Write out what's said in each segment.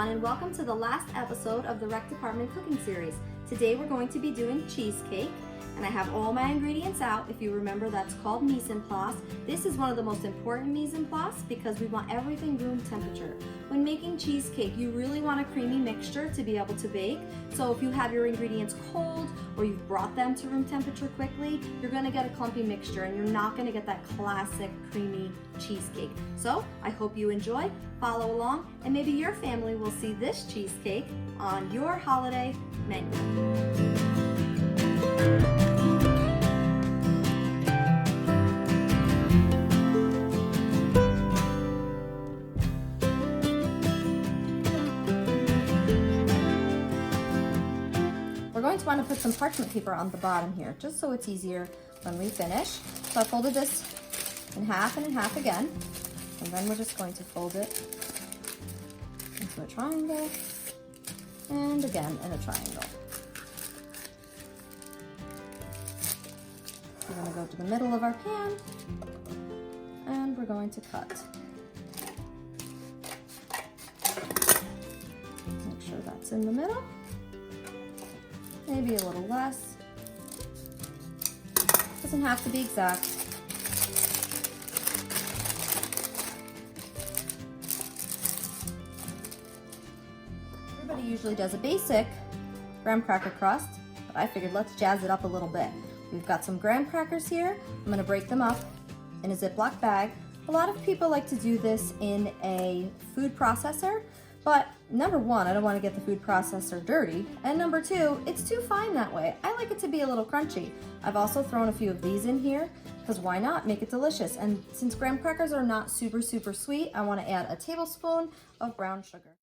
everyone, and welcome to the last episode of the Rec Department Cooking Series. Today we're going to be doing cheesecake, and I have all my ingredients out. If you remember, that's called mise en place. This is one of the most important mise en place because we want everything room temperature. When making cheesecake, you really want a creamy mixture to be able to bake. So if you have your ingredients cold or you've brought them to room temperature quickly, you're gonna get a clumpy mixture and you're not gonna get that classic creamy cheesecake. So I hope you enjoy, follow along, and maybe your family will see this cheesecake on your holiday menu. We're going to want to put some parchment paper on the bottom here, just so it's easier when we finish. So I folded this in half and in half again, and then we're just going to fold it into a triangle, and again in a triangle. We're going to go to the middle of our pan, and we're going to cut. Make sure that's in the middle. Maybe a little less. Doesn't have to be exact. Everybody usually does a basic graham cracker crust, but I figured let's jazz it up a little bit. We've got some graham crackers here. I'm gonna break them up in a Ziploc bag. A lot of people like to do this in a food processor, but number one, I don't want to get the food processor dirty, and number two, it's too fine that way. I like it to be a little crunchy. I've also thrown a few of these in here, because why not? Make it delicious. And since graham crackers are not super sweet, I want to add a tablespoon of brown sugar.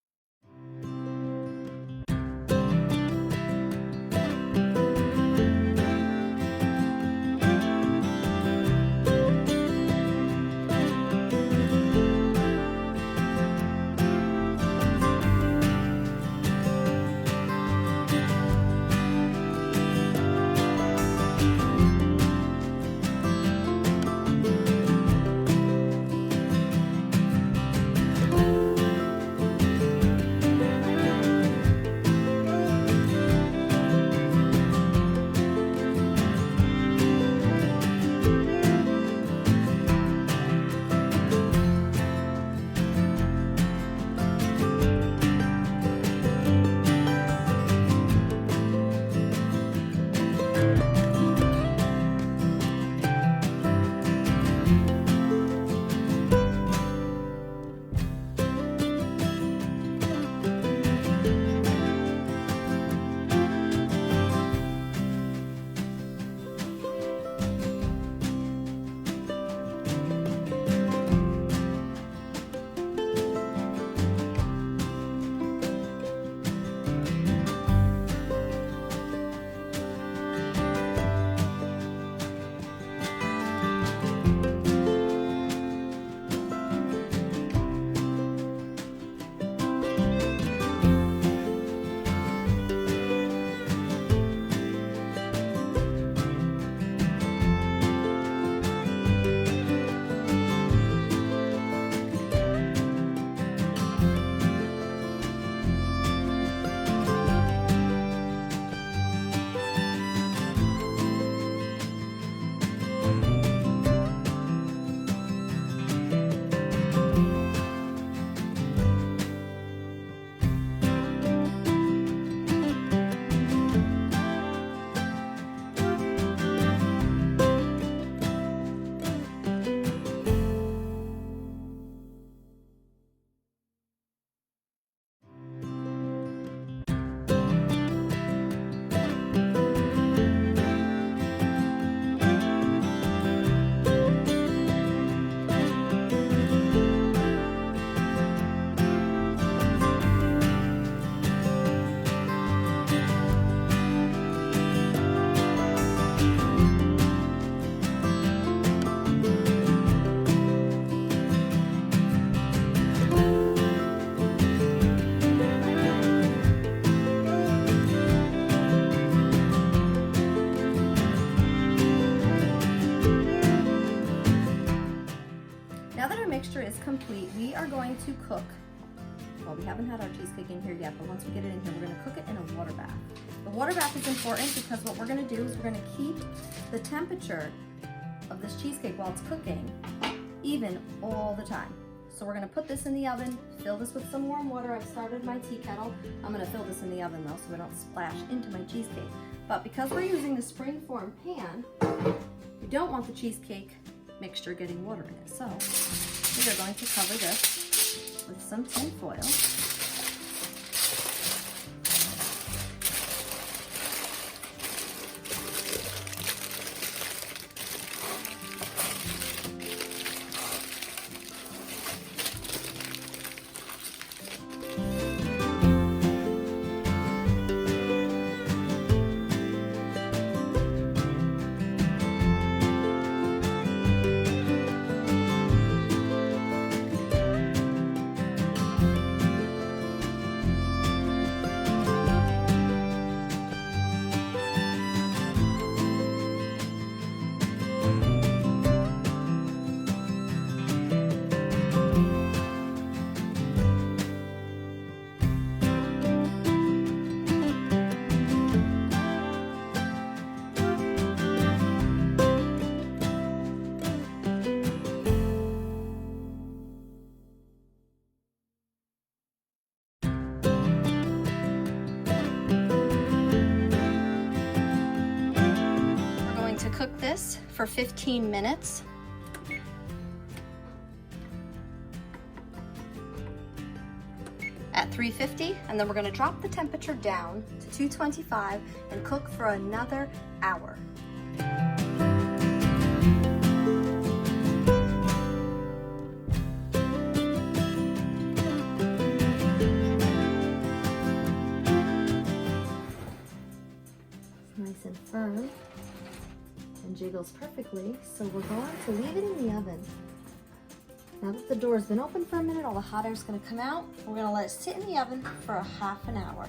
mixture is complete, we are going to cook well, we haven't had our cheesecake in here yet, but once we get it in here, we're gonna cook it in a water bath. The water bath is important because what we're gonna do is we're gonna keep the temperature of this cheesecake while it's cooking even all the time. So we're gonna put this in the oven, fill this with some warm water. I've started my tea kettle. I'm gonna fill this in the oven though so we don't splash into my cheesecake. But because we're using the springform pan, we don't want the cheesecake mixture getting water in it. So we are going to cover this with some tin foil. Cook this for 15 minutes. At 350, and then we're going to drop the temperature down to 225 and cook for another hour. Nice and firm. And jiggles perfectly, so we're going to leave it in the oven. Now that the door's been open for a minute, all the hot air's gonna come out. We're gonna let it sit in the oven for a half an hour.